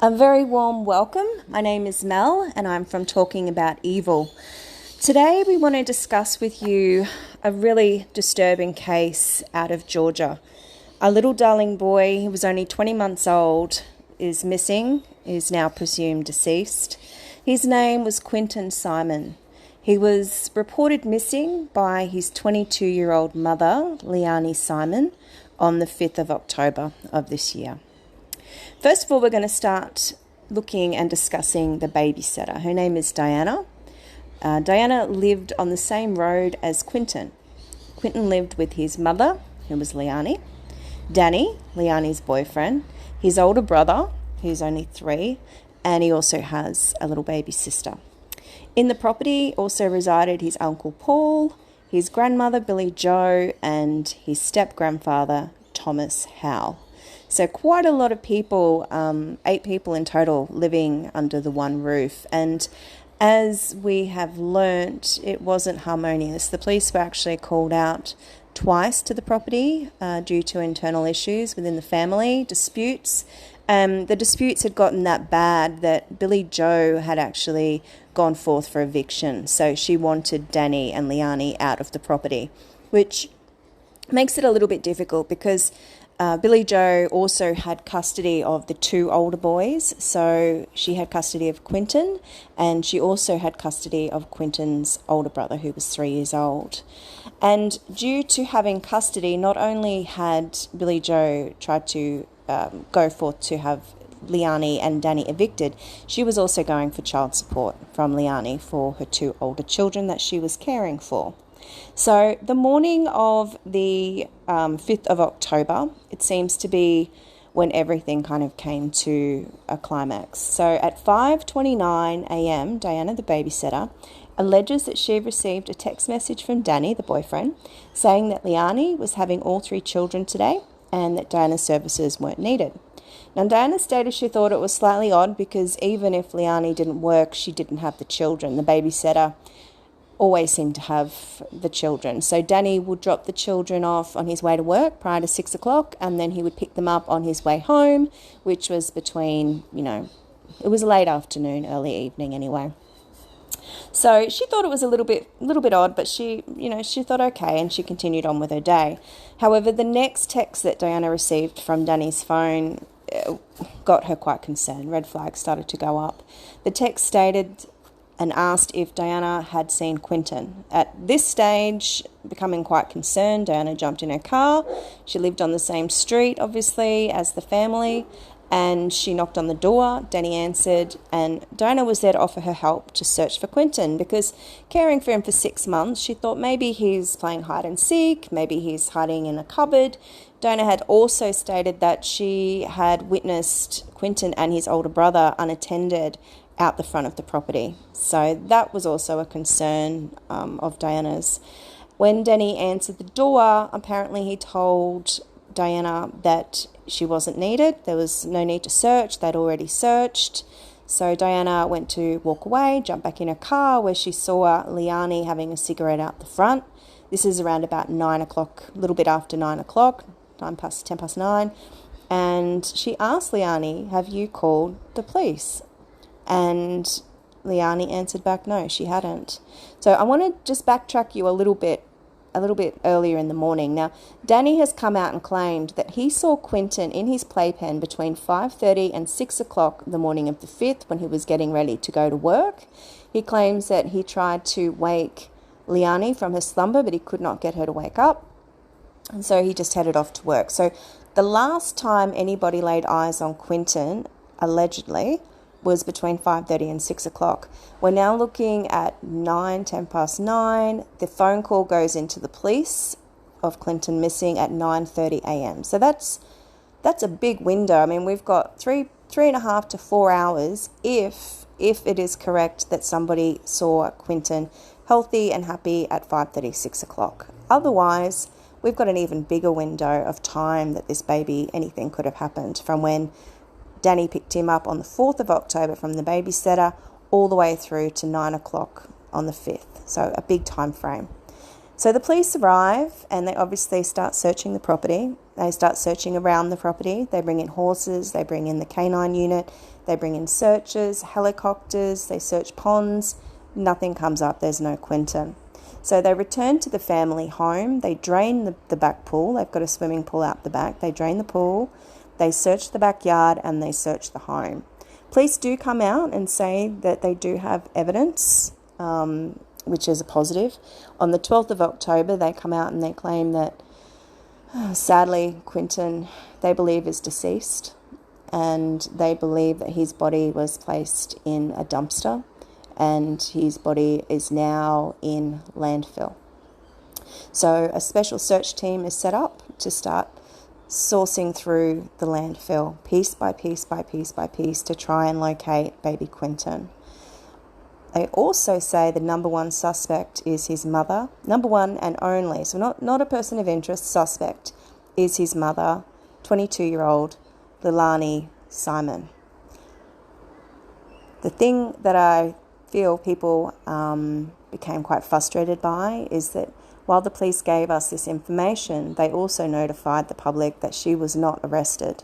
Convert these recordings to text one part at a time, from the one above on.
A very warm welcome. My name is Mel and I'm from Talking About Evil. Today we want to discuss with you a really disturbing case out of Georgia. A little darling boy, he was only 20 months old, is missing, is now presumed deceased. His name was Quinton Simon. He was reported missing by his 22-year-old mother, Leilani Simon, on the 5th of October of this year. First of all, we're going to start looking and discussing the babysitter. Her name is Diana. Diana lived on the same road as Quinton. Quinton lived with his mother, who was Leilani, Danny, Leilani's boyfriend, his older brother, who's only 3, and he also has a little baby sister. In the property also resided his uncle Paul, his grandmother Billy Jo, and his step-grandfather Thomas Howell. So quite a lot of people, 8 people in total, living under the one roof. And as we have learnt, it wasn't harmonious. The police were actually called out twice to the property due to internal issues within the family, disputes. The disputes had gotten that bad that Billy Jo had actually gone forth for eviction. So she wanted Danny and Leilani out of the property, which makes it a little bit difficult because Billy Jo also had custody of the 2 older boys. So she had custody of Quinton and she also had custody of Quinton's older brother, who was 3 years old. And due to having custody, not only had Billy Jo tried to go forth to have Leilani and Danny evicted, she was also going for child support from Leilani for her 2 older children that she was caring for. So the morning of the 5th of October, it seems to be when everything kind of came to a climax. So at 5:29 a.m., Diana, the babysitter, alleges that she received a text message from Danny, the boyfriend, saying that Leilani was having all 3 children today and that Diana's services weren't needed. Now, Diana stated she thought it was slightly odd because even if Leilani didn't work, she didn't have the children. The babysitter always seemed to have the children. So Danny would drop the children off on his way to work prior to 6 o'clock, and then he would pick them up on his way home, which was between, it was late afternoon, early evening anyway. So she thought it was a little bit odd, but she thought okay, and she continued on with her day. However, the next text that Diana received from Danny's phone got her quite concerned. Red flags started to go up. The text stated and asked if Diana had seen Quinton. At this stage, becoming quite concerned, Diana jumped in her car. She lived on the same street, obviously, as the family, and she knocked on the door. Danny answered, and Diana was there to offer her help to search for Quinton because caring for him for 6 months, she thought maybe he's playing hide and seek, maybe he's hiding in a cupboard. Diana had also stated that she had witnessed Quinton and his older brother unattended out the front of the property. So that was also a concern of Diana's. When Danny answered the door, apparently he told Diana that she wasn't needed. There was no need to search. They'd already searched. So Diana went to walk away, jumped back in her car where she saw Leilani having a cigarette out the front. This is around about 9 o'clock, a little bit after 9 o'clock, 10 past 9. And she asked Leilani, "Have you called the police?" And Leilani answered back, no, she hadn't. So I want to just backtrack you a little bit earlier in the morning. Now, Danny has come out and claimed that he saw Quinton in his playpen between 5:30 and 6 o'clock the morning of the 5th when he was getting ready to go to work. He claims that he tried to wake Leilani from her slumber, but he could not get her to wake up. And so he just headed off to work. So the last time anybody laid eyes on Quinton, allegedly, was between 5:30 and 6 o'clock. We're now looking at 10 past 9. The phone call goes into the police of Quinton missing at 9:30 a.m. So that's a big window. I mean, we've got three and a half to 4 hours if it is correct that somebody saw Quinton healthy and happy at 5:30, 6 o'clock. Otherwise, we've got an even bigger window of time that anything could have happened from when Danny picked him up on the 4th of October from the babysitter all the way through to 9 o'clock on the 5th. So a big time frame. So the police arrive and they obviously start searching the property. They start searching around the property. They bring in horses, they bring in the canine unit, they bring in searchers, helicopters, they search ponds. Nothing comes up, there's no Quinton. So they return to the family home. They drain the back pool. They've got a swimming pool out the back. They drain the pool, they search the backyard, and they search the home. Police do come out and say that they do have evidence, which is a positive. On the 12th of October, they come out and they claim that, sadly, Quinton, they believe, is deceased, and they believe that his body was placed in a dumpster and his body is now in landfill. So a special search team is set up to start sourcing through the landfill, piece by piece by piece by piece, to try and locate baby Quinton. They also say the number one suspect is his mother. Number one and only, so not a person of interest, suspect is his mother, 22-year-old Leilani Simon. The thing that I feel people became quite frustrated by is that while the police gave us this information, they also notified the public that she was not arrested.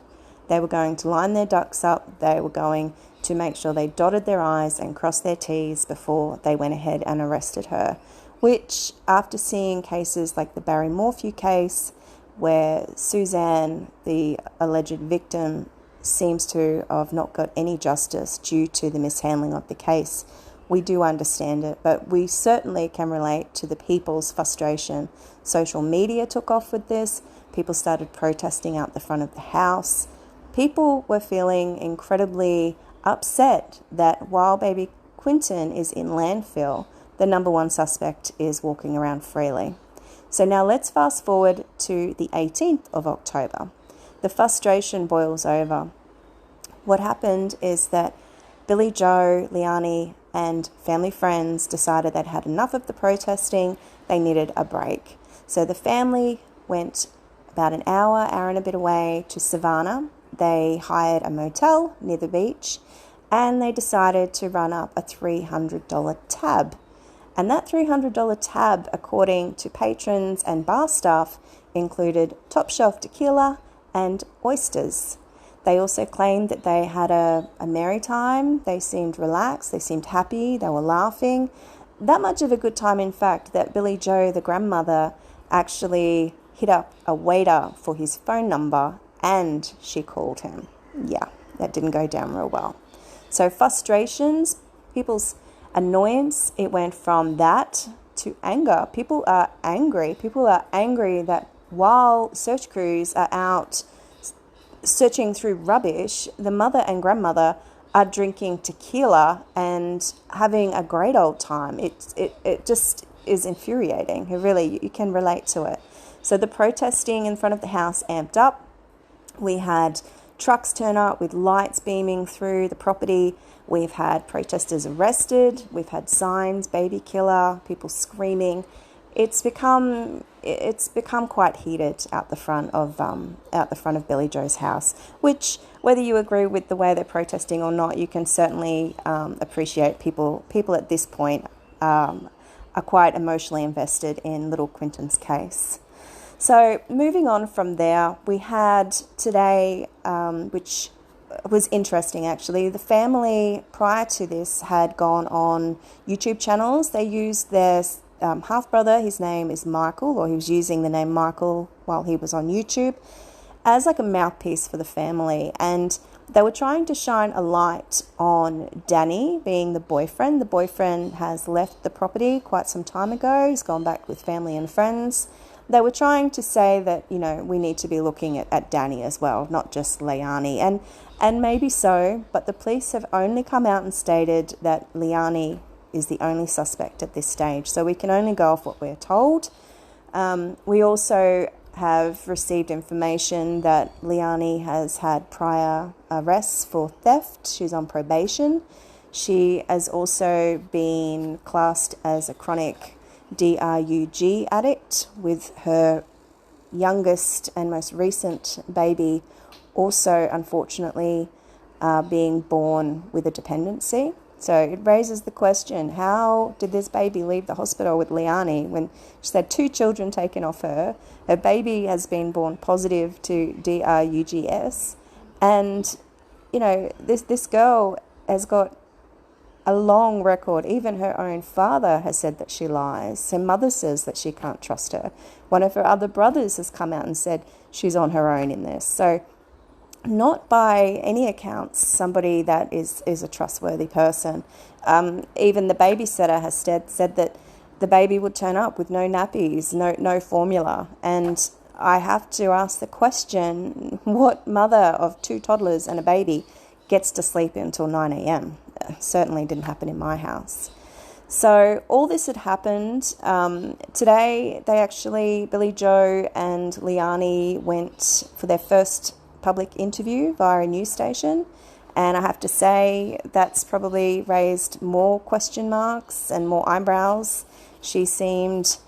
They were going to line their ducks up. They were going to make sure they dotted their I's and crossed their T's before they went ahead and arrested her, which, after seeing cases like the Barry Morphew case, where Suzanne, the alleged victim, seems to have not got any justice due to the mishandling of the case, we do understand it, but we certainly can relate to the people's frustration. Social media took off with this. People started protesting out the front of the house. People were feeling incredibly upset that while baby Quinton is in landfill, the number one suspect is walking around freely. So now let's fast forward to the 18th of October. The frustration boils over. What happened is that Billy Joe, Leilani, and family friends decided they'd had enough of the protesting. They needed a break. So the family went about an hour and a bit away to Savannah. They hired a motel near the beach, and they decided to run up a $300 tab. And that $300 tab, according to patrons and bar staff, included top shelf tequila and oysters. They also claimed that they had a merry time. They seemed relaxed. They seemed happy. They were laughing. That much of a good time, in fact, that Billy Joe, the grandmother, actually hit up a waiter for his phone number and she called him. Yeah, that didn't go down real well. So frustrations, people's annoyance, it went from that to anger. People are angry. People are angry that while search crews are out searching through rubbish, the mother and grandmother are drinking tequila and having a great old time. It just is infuriating. It really, you can relate to it. So the protesting in front of the house amped up. We had trucks turn up with lights beaming through the property. We've had protesters arrested. We've had signs, baby killer, people screaming. It's become quite heated out the front of Billy Joe's house, which, whether you agree with the way they're protesting or not, you can certainly appreciate people at this point are quite emotionally invested in little Quinton's case. So moving on from there, we had today, which was interesting actually, the family prior to this had gone on YouTube channels. They used their half-brother, his name is Michael, or he was using the name Michael while he was on YouTube, as like a mouthpiece for the family. And they were trying to shine a light on Danny being the boyfriend. The boyfriend has left the property quite some time ago. He's gone back with family and friends. They were trying to say that, you know, we need to be looking at Danny as well, not just Leilani. And maybe so, but the police have only come out and stated that Leilani is the only suspect at this stage. So we can only go off what we're told. We also have received information that Leilani has had prior arrests for theft. She's on probation. She has also been classed as a chronic DRUG addict, with her youngest and most recent baby also, unfortunately, being born with a dependency. So it raises the question, how did this baby leave the hospital with Leilani when she's had 2 children taken off her? Her baby has been born positive to DRUGS. And, you know, this girl has got a long record. Even her own father has said that she lies. Her mother says that she can't trust her. One of her other brothers has come out and said she's on her own in this. So not by any accounts somebody that is a trustworthy person. Even the babysitter has said that the baby would turn up with no nappies, no formula. And I have to ask the question, what mother of 2 toddlers and a baby gets to sleep until 9 a.m? Certainly didn't happen in my house. So all this had happened. Today, Billy Joe and Leilani went for their first public interview via a news station, and I have to say that's probably raised more question marks and more eyebrows. She seemed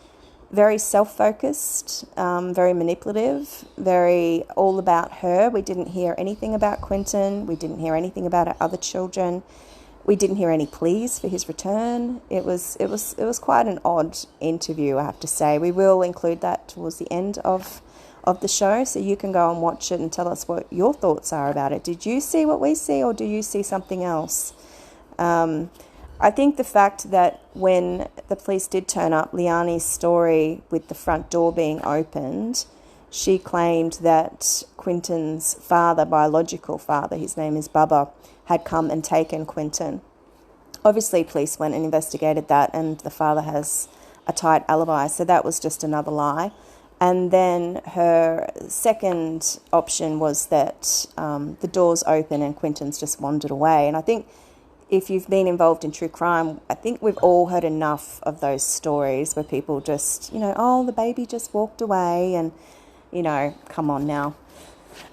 very self-focused, very manipulative, very all about her. We didn't hear anything about Quinton. We didn't hear anything about her other children. We didn't hear any pleas for his return. It was quite an odd interview, I have to say. We will include that towards the end of the show, so you can go and watch it and tell us what your thoughts are about it. Did you see what we see, or do you see something else? I think the fact that when the police did turn up, Leilani's story with the front door being opened, she claimed that Quinton's father, biological father, his name is Bubba, had come and taken Quinton. Obviously, police went and investigated that, and the father has a tight alibi, so that was just another lie. And then her second option was that the door's open and Quinton's just wandered away. And I think if you've been involved in true crime, I think we've all heard enough of those stories where people just, oh, the baby just walked away, and, come on now.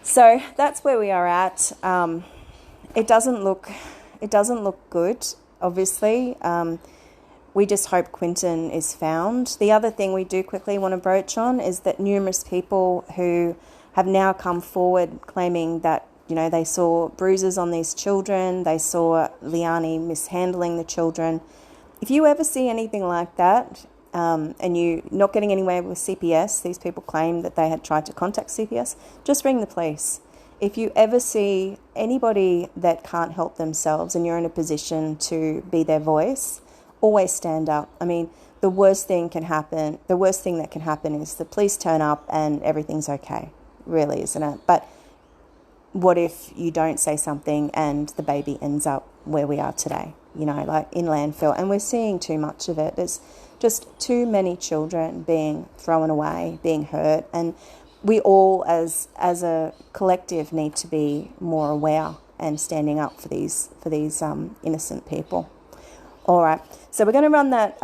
So that's where we are at. It doesn't look good, obviously. We just hope Quinton is found. The other thing we do quickly want to broach on is that numerous people who have now come forward claiming that, they saw bruises on these children, they saw Leilani mishandling the children. If you ever see anything like that, and you're not getting anywhere with CPS, these people claim that they had tried to contact CPS, just ring the police. If you ever see anybody that can't help themselves and you're in a position to be their voice, always stand up. I mean, the worst thing that can happen is the police turn up and everything's okay, really, isn't it? But what if you don't say something and the baby ends up where we are today, like in landfill? And we're seeing too much of it. There's just too many children being thrown away, being hurt, and we all as a collective need to be more aware and standing up for these innocent people. All right, so we're going to run that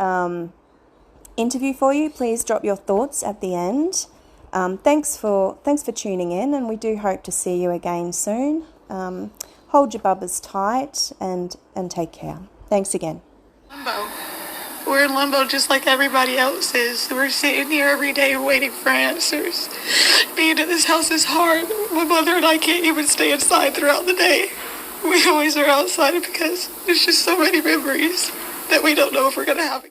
interview for you. Please drop your thoughts at the end. Thanks for tuning in, and we do hope to see you again soon. Hold your bubbers tight and take care. Thanks again. Limbo. We're in limbo just like everybody else is. We're sitting here every day waiting for answers. Being in this house is hard. My mother and I can't even stay inside throughout the day. We always are outside because there's just so many memories that we don't know if we're going to have.